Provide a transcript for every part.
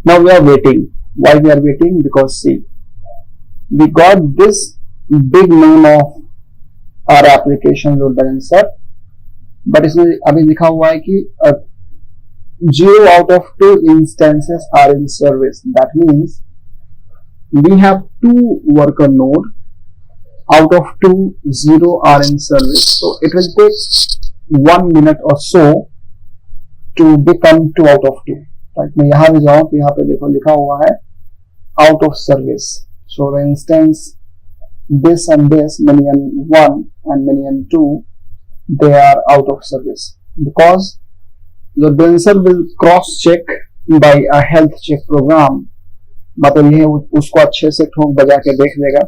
Now we are waiting. Why we are waiting? Because see, we got this big name of our application load balancer, but इसमें अभी लिखा हुआ है कि 0 out of 2 instances are in service. That means we have 2 worker node out of 2, 0 are in service. So it will take 1 minute or so to become 2 out of 2. Right? मैं यहाँ भी जाऊँ तो यहाँ पे देखो लिखा हुआ है out of service. So the instance this and this minion 1 and minion 2 they are out of service because the balancer will cross check by a health check program. मतलब ये उसको अच्छे से ठोक बजा के देख लेगा,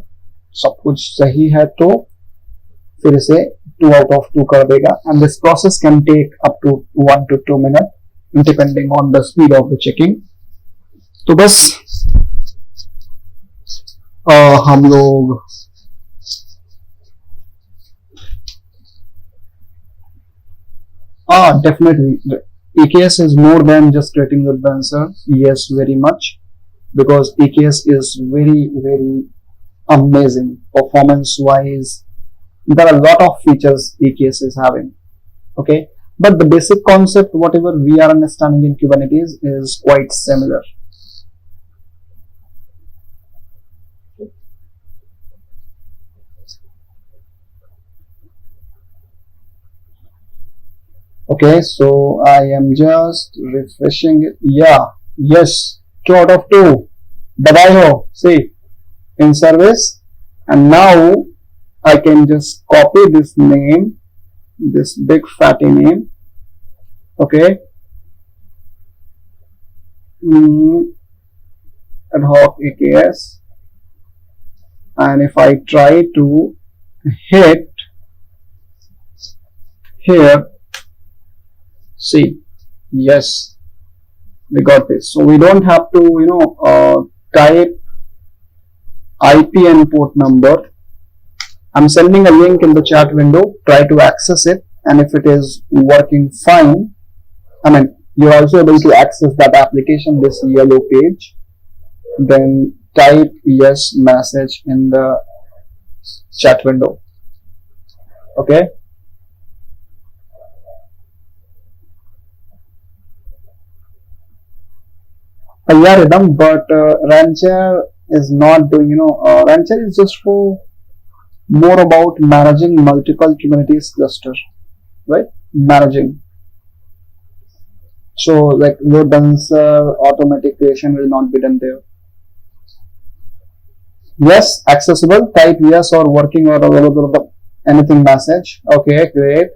सब कुछ सही है तो फिर इसे 2 out of 2 कर देगा. And this process can take up to 1 to 2 minutes depending on the speed of the checking. तो बस हम लोग definitely EKS is more than just creating the balancer. Yes, very much, because EKS is very amazing performance wise. There are a lot of features EKS is having. Okay, but the basic concept, whatever we are understanding in Kubernetes, is quite similar. Okay, so I am just refreshing it. Yeah, yes, 2 out of 2. Badai ho, see, in service. And now I can just copy this name, this big fatty name. Okay. Ad hoc EKS. And if I try to hit here, see, yes, we got this. So we don't have to type IP and port number. I'm sending a link in the chat window. Try to access it, and if it is working fine, I mean you're also able to access that application, this yellow page, then type yes message in the chat window. Okay. Yeah, Rhythm, but Rancher is not doing, Rancher is just for more about managing multiple Kubernetes clusters, right? Managing. So, like load balancer, automatic creation will not be done there. Yes, accessible, type yes or working or available, anything message. Okay, great.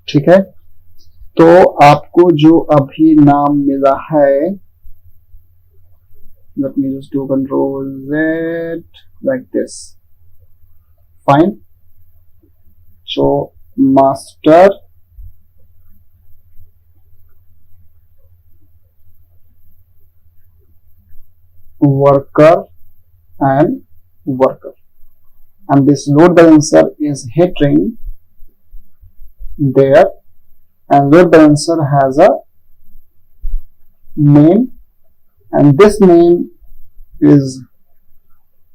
ठीक है. तो आपको जो अभी नाम मिला है, let me just do Control Z like this. Fine. So master worker and worker, and this load balancer is hitting there. And load balancer has a name, and this name is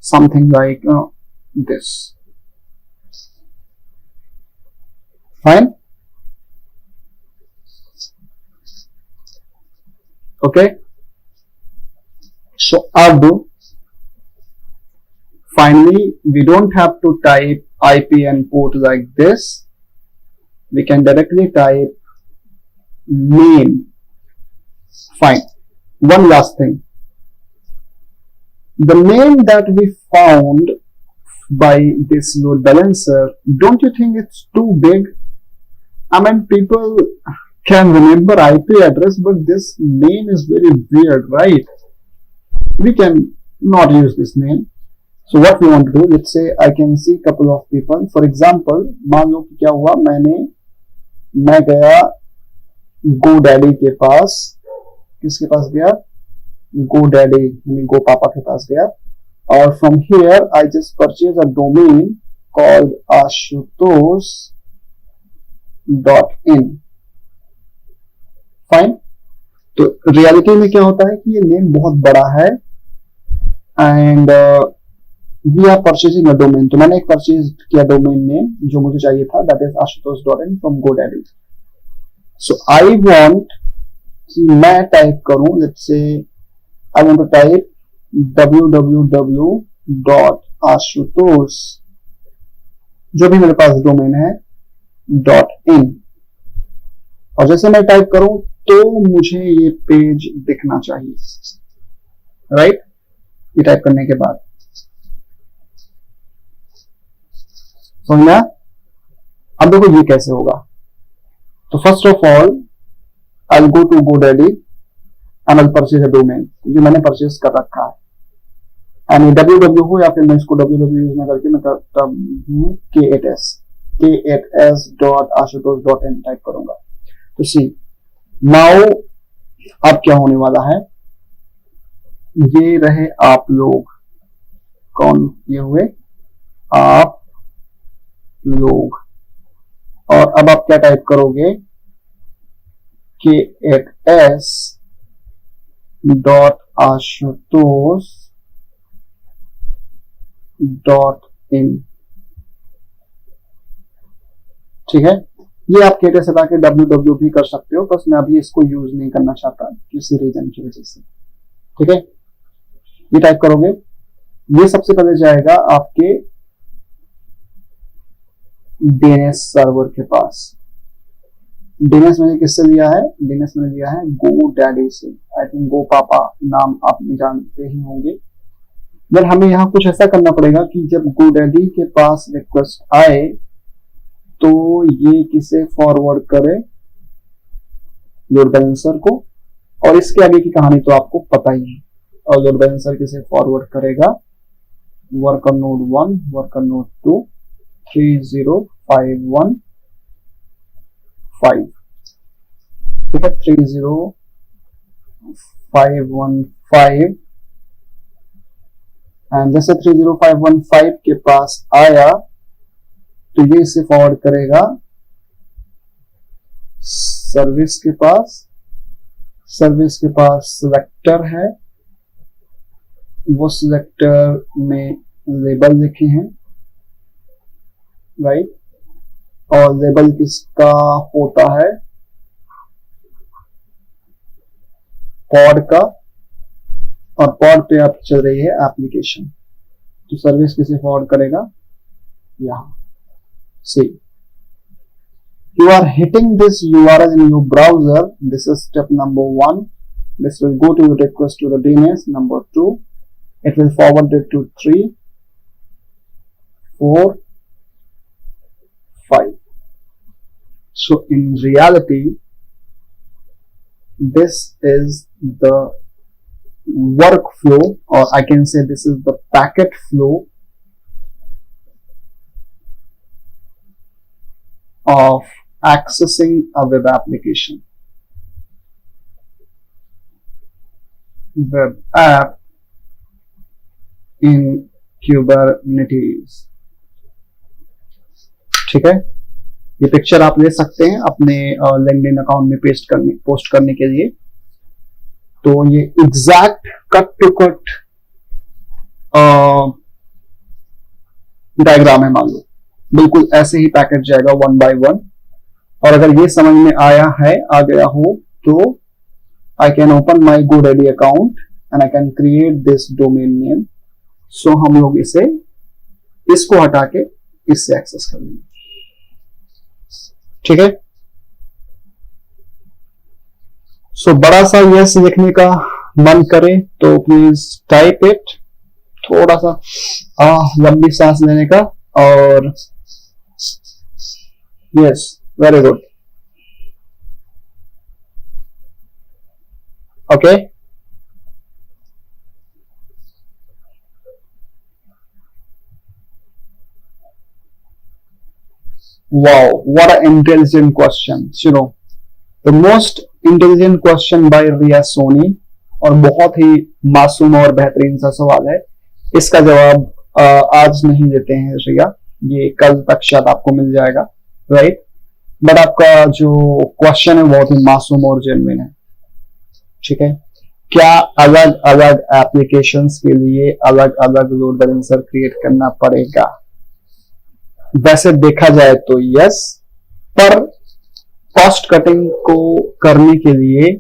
something like this. Fine. Okay. So अब finally we don't have to type IP and port like this. We can directly type name. Fine. One last thing. The name that we found by this load balancer, don't you think it's too big? I mean, people can remember IP address, but this name is very weird, right? We can not use this name. So what we want to do, let's say I can see couple of people. For example, मान लो कि क्या हुआ, मैं गया GoDaddy के पास. किसके पास गया? GoDaddy, यानी गो पापा के पास गया. और from here I just purchased a domain called ashutosh.in. Fine. तो रियलिटी में क्या होता है कि ये नेम बहुत बड़ा है and we are purchasing a domain. तो मैंने एक परचेज किया डोमेन नेम जो मुझे चाहिए था, that is ashutosh.in from GoDaddy। So I want कि मैं टाइप करूं, let's say I want to type www.ashutosh, जो भी मेरे पास डोमेन है .in, और जैसे मैं टाइप करूं तो मुझे ये पेज दिखना चाहिए, राइट? ये टाइप करने के बाद समझना। अब देखो ये कैसे होगा। तो first of all I will go to GoDaddy and I purchase a domain, जो मैंने परचेज कर रखा है। एंड www हो या फिर मैं इसको www यूज ना करके मैं करता हूं k8s.ashutosh.in टाइप करूंगा। तो सी नाउ अब क्या होने वाला है, ये रहे आप लोग, कौन ये हुए आप लोग, और अब आप क्या टाइप करोगे k8s.ashutosh.in, ठीक है। ये आप k8s हटा के www भी कर सकते हो, बस मैं अभी इसको यूज नहीं करना चाहता किसी रीजन की वजह से, ठीक है। ये टाइप करोगे, ये सबसे पहले जाएगा आपके DNS सर्वर के पास। DNS मैंने किससे लिया है? DNS मैंने लिया है GoDaddy से। आई थिंक गो पापा नाम आप जानते ही होंगे। बट हमें यहाँ कुछ ऐसा करना पड़ेगा कि जब GoDaddy के पास रिक्वेस्ट आए तो ये किसे फॉरवर्ड करे, लोड बैलेंसर को, और इसके आगे की कहानी तो आपको पता ही है। और लोड बैलेंसर किसे फॉरवर्ड करेगा, वर्कर नोड 1, वर्कर नोड 2, 30515, ठीक है, 30515। एंड जैसे 30515 के पास आया तो ये इसे फॉरवर्ड करेगा सर्विस के पास। सर्विस के पास सिलेक्टर है, वो सिलेक्टर में लेबल लिखे हैं, राइट, और लेबल किसका होता है, पॉड का, और पॉड पे आप चल रही है एप्लीकेशन। तो सर्विस किसे फॉरवर्ड करेगा, यहां से। You are hitting this URL in your browser. This is step number 1. This will go to the request to the DNS. Number 2, it will forward it to 3, 4, 5. So in reality, this is the workflow, or I can say this is the packet flow of accessing a web application. Web app in Kubernetes, ठीक है। ये picture आप ले सकते हैं अपने LinkedIn account में post करने के लिए। तो ये exact cut to cut diagram है, मान लो बिल्कुल ऐसे ही पैकेट जाएगा 1 by 1। और अगर ये समझ में आ गया हो तो I can open my GoDaddy account and I can create this domain name. So हम लोग इसको हटा के इससे एक्सेस कर लेंगे, ठीक है। सो बड़ा सा यस लिखने का मन करे तो प्लीज टाइप इट, थोड़ा सा लंबी सांस लेने का, और yes, very good, okay। Wow, what an intelligent question, you know, the most intelligent question by Riya Soni, और बहुत ही मासूम और बेहतरीन सा सवाल है। इसका जवाब आज नहीं देते हैं रिया, ये कल तक शायद आपको मिल जाएगा, राइट। बट आपका जो क्वेश्चन है बहुत ही मासूम और जेन्युइन है। ठीक है। क्या अलग अलग एप्लीकेशंस के लिए अलग अलग लोड बैलेंसर क्रिएट करना पड़ेगा? वैसे देखा जाए तो यस, पर कॉस्ट कटिंग को करने के लिए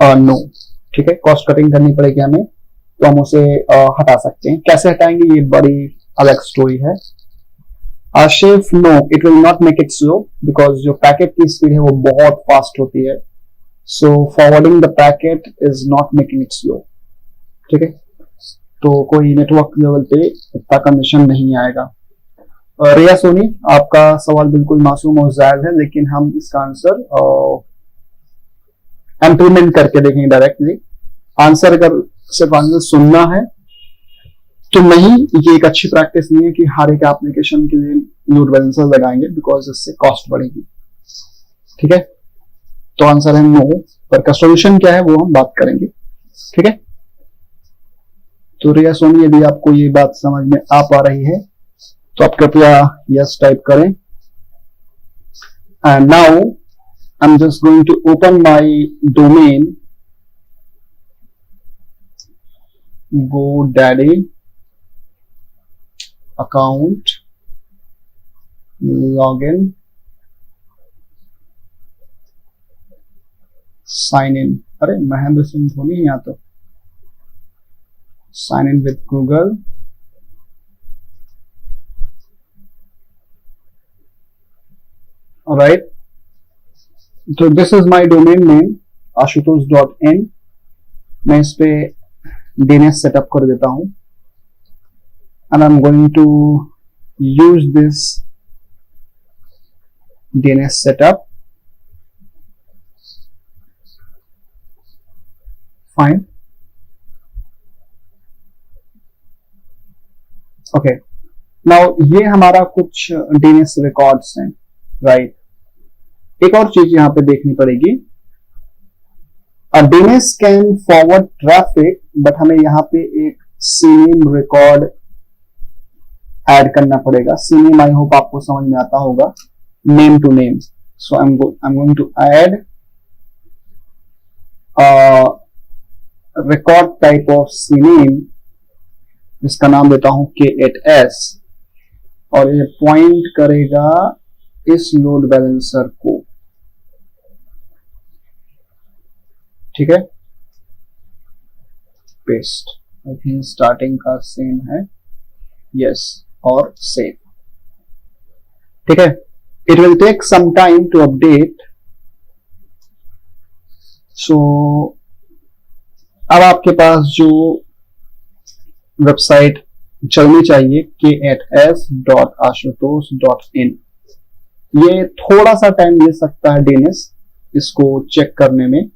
नो। ठीक है, कॉस्ट कटिंग करनी पड़ेगी हमें, तो हम उसे हटा सकते हैं। कैसे हटाएंगे ये बड़ी अलग स्टोरी है। Ashif, no it will not make it slow, because जो पैकेट की स्पीड है वो बहुत फास्ट होती है। So forwarding the packet is not making it slow. ठीक है, तो कोई नेटवर्क लेवल पे इतना कंडीशन नहीं आएगा। रिया सोनी, आपका सवाल बिल्कुल मासूम और जायज है, लेकिन हम इसका आंसर इम्प्लीमेंट करके देखेंगे डायरेक्टली। आंसर अगर सिर्फ आंसर सुनना है तो नहीं, ये एक अच्छी प्रैक्टिस नहीं है कि हर एक एप्लीकेशन के लिए लोड बैलेंसर लगाएंगे, बिकॉज इससे कॉस्ट बढ़ेगी। ठीक है, तो आंसर है नो, पर का सोल्यूशन क्या है वो हम बात करेंगे। ठीक है, तो रिया सोनी, यदि आपको ये बात समझ में आ पा रही है तो आप कृपया यस टाइप करें। And now I am just going to open my domain GoDaddy account, login, sign in. अरे महेंद्र सिंह धोनी है यहाँ तो। Sign in with Google. Right, तो this is my domain name ashutosh.in। मैं इस पे डीएनएस सेटअप कर देता हूं, and I am going to use this DNS setup. Fine, okay. Now ये हमारा कुछ डीएनएस रिकॉर्ड्स हैं, राइट। एक और चीज यहां पे देखनी पड़ेगी, DNS can forward traffic, but हमें यहाँ पे एक सीनेम रिकॉर्ड ऐड करना पड़ेगा। सीनेम आई होप आपको समझ में आता होगा, name to name. So I am going to add record type of CNAME, जिसका नाम देता हूं K8S, और ये पॉइंट करेगा इस लोड बैलेंसर को। ठीक है, पेस्ट। आई थिंक स्टार्टिंग का सेम है, यस, और सेव। ठीक है, it will take some time to update. So अब आपके पास जो वेबसाइट चलनी चाहिए K8S.ashutosh.in, ये थोड़ा सा टाइम ले सकता है डीएनएस इसको चेक करने में,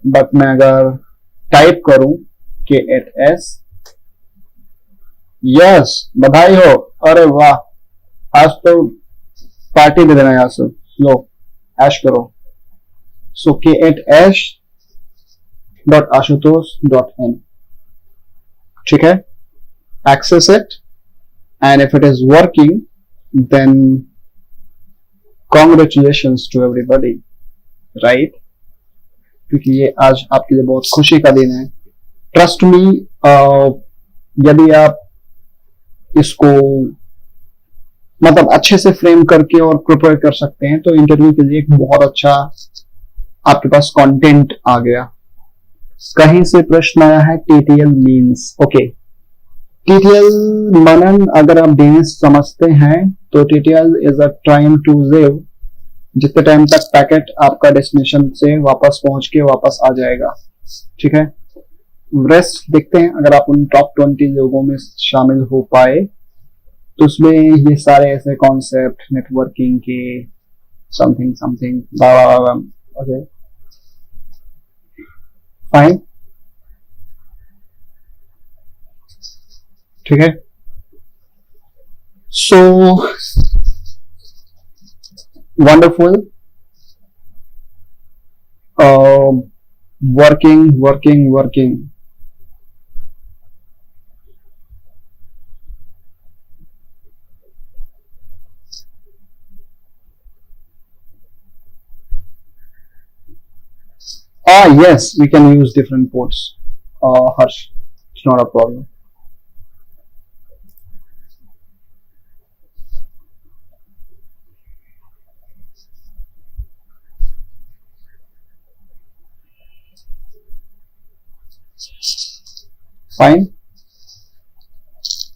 बट मैं अगर टाइप करूं K8S, यस, बधाई हो, अरे वाह, आज तो पार्टी दे देना यार, सर लो ऐश करो। सो K8S.ashutosh.in, ठीक है, access it, and if it is working then congratulations to everybody, right? क्योंकि ये आज आपके लिए बहुत खुशी का दिन है। ट्रस्ट मी, यदि आप इसको मतलब अच्छे से फ्रेम करके और प्रिपेयर कर सकते हैं तो इंटरव्यू के लिए एक बहुत अच्छा आपके पास कंटेंट आ गया। कहीं से प्रश्न आया है TTL मीन्स, ओके। TTL मनन, अगर आप डीएनएस समझते हैं तो TTL is a time to live, जितने टाइम तक पैकेट आपका डेस्टिनेशन से वापस पहुंच के वापस आ जाएगा। ठीक है, रेस्ट देखते हैं। अगर आप उन टॉप 20 लोगों में शामिल हो पाए तो उसमें ये सारे ऐसे कॉन्सेप्ट नेटवर्किंग के समथिंग समथिंग, ओके फाइन, ठीक है। So wonderful, working. Yes, we can use different ports. Harsh, it's not a problem. Fine.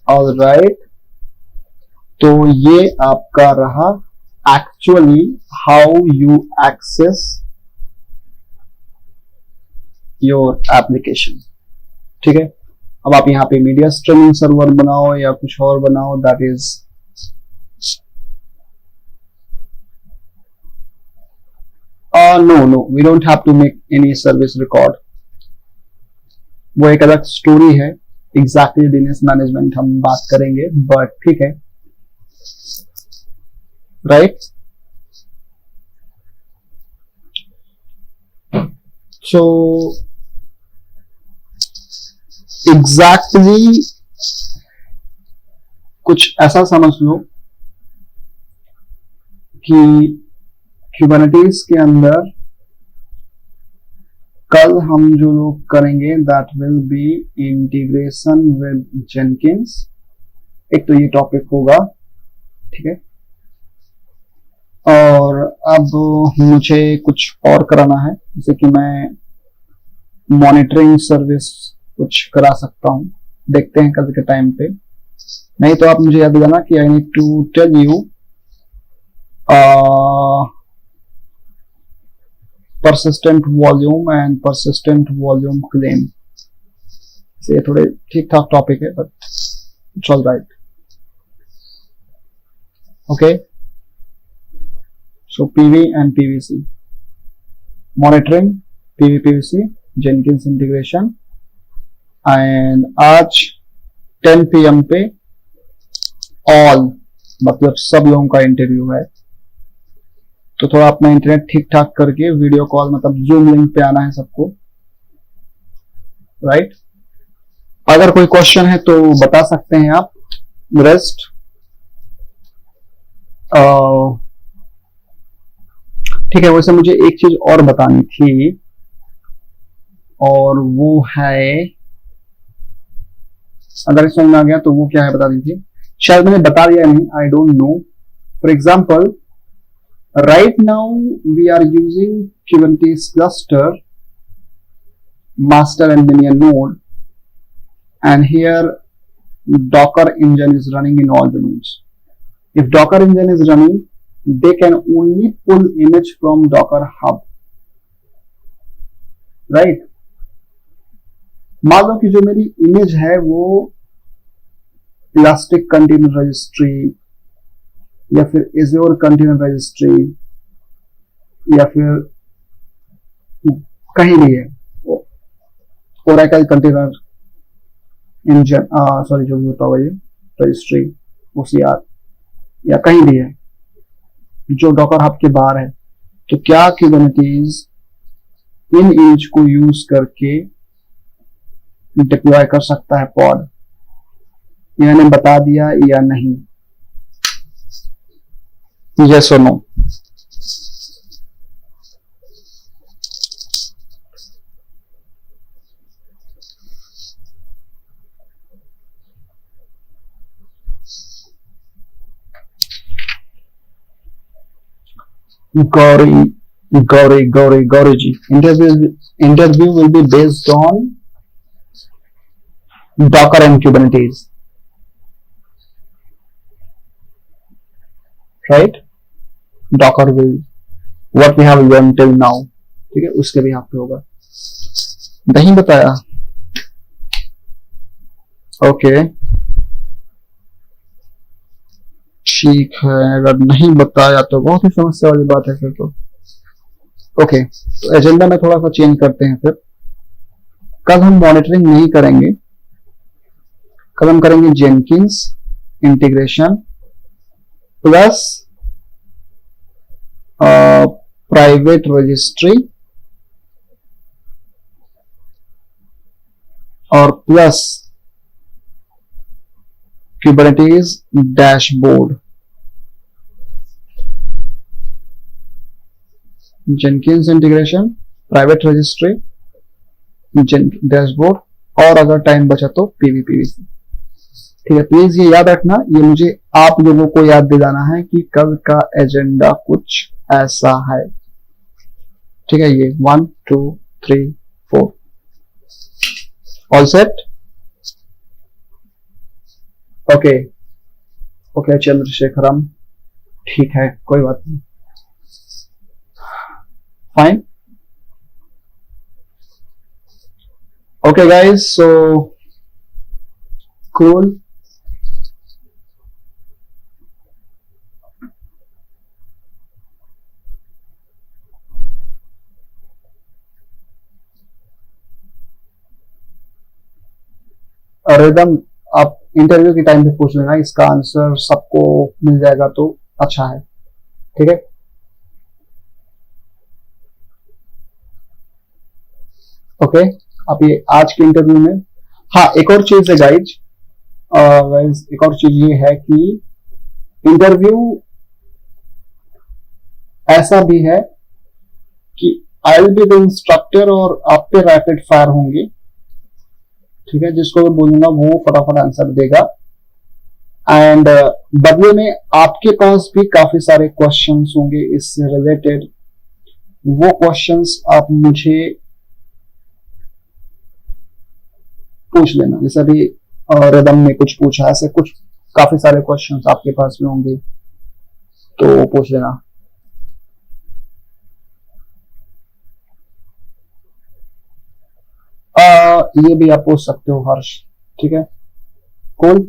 All right. तो ये आपका रहा actually how you access your application. ठीक है. अब आप यहाँ पे मीडिया स्ट्रीमिंग सर्वर बनाओ या कुछ और बनाओ, that is no, we don't have to make any service record. वो एक अलग स्टोरी है. एग्जैक्टली डीएनएस मैनेजमेंट हम बात करेंगे, बट ठीक है. राइट. सो एग्जैक्टली कुछ ऐसा समझ लो कि क्यूबरनेटिस के अंदर कल हम जो लोग करेंगे that will be integration with Jenkins. एक तो ये टॉपिक होगा, ठीक है. और अब मुझे कुछ और कराना है, जैसे कि मैं मॉनिटरिंग सर्विस कुछ करा सकता हूं. देखते हैं कल के टाइम पे. नहीं तो आप मुझे याद दिलाना कि I need to tell you persistent volume and persistent volume claim. से थोड़े ठीक ठाक टॉपिक है, but it's all right. Okay. So PV and PVC monitoring, PV PVC, Jenkins integration. And आज 10 PM पे ऑल मतलब सब लोगों का इंटरव्यू है. तो थोड़ा अपना इंटरनेट ठीक ठाक करके वीडियो कॉल मतलब जूम लिंक पे आना है सबको. राइट. अगर कोई क्वेश्चन है तो बता सकते हैं आप. रेस्ट ठीक है. वैसे मुझे एक चीज और बतानी थी, और वो है, अगर समझ में आ गया तो वो क्या है बता दी थी. शायद मैंने बता दिया नहीं, I don't know. For example, right now we are using Kubernetes cluster, master and minion node, and here Docker engine is running in all the nodes. If Docker engine is running, they can only pull image from Docker hub, right? मान लो कि जो मेरी image है वो elastic container registry या फिर Azure container registry या फिर कहीं भी है, ओरेकल कंटेनर इंजन, सॉरी जो भी होता होगा ये रजिस्ट्री, OCR या कहीं भी है जो डॉकर हब के बाहर है. तो क्या कुबरनेटिस इन इमेज को यूज करके डिप्लॉय कर सकता है पॉड? मैंने बता दिया या नहीं? Yes or no? Gauri ji. Interview will be based on Docker and Kubernetes. Right? Docker will what we have learned till now. ठीक है, उसके भी यहाँ पे होगा. नहीं बताया? ओके, ठीक है. अगर नहीं बताया तो बहुत ही समस्या वाली बात है फिर तो. ओके, तो एजेंडा में थोड़ा सा चेंज करते हैं. फिर कल हम मॉनिटरिंग नहीं करेंगे, कल हम करेंगे Jenkins integration plus private registry और plus Kubernetes dashboard. Jenkins integration private registry, dashboard, और अगर टाइम बचा तो पीवीपीवीसी। ठीक है, प्लीज ये याद रखना, ये मुझे आप लोगों को याद दिलाना है कि कल का एजेंडा कुछ ऐसा है। ठीक है, ये 1 2 3 4 ऑल सेट। ओके ओके चंद्रशेखरम, ठीक है, कोई बात नहीं, fine. Okay guys, so cool. Rhythm, आप इंटरव्यू के टाइम पे पूछ लेना, इसका आंसर सबको मिल जाएगा तो अच्छा है। ठीक है, ओके। आप ये आज के इंटरव्यू में, हाँ एक और चीज है गाइज, एक और चीज ये है कि इंटरव्यू ऐसा भी है कि I will be the instructor और आप पे रैपिड फायर होंगे। ठीक है, जिसको मैं बोलूंगा वो फटाफट आंसर देगा, एंड बदले में आपके पास भी काफी सारे क्वेश्चंस होंगे इससे रिलेटेड। वो क्वेश्चंस आप मुझे पूछ लेना, जैसे अभी रिदम ने कुछ पूछा, ऐसे कुछ काफी सारे क्वेश्चंस आपके पास भी होंगे तो पूछ लेना। ये भी आप पूछ सकते हो हर्ष। ठीक है, कूल।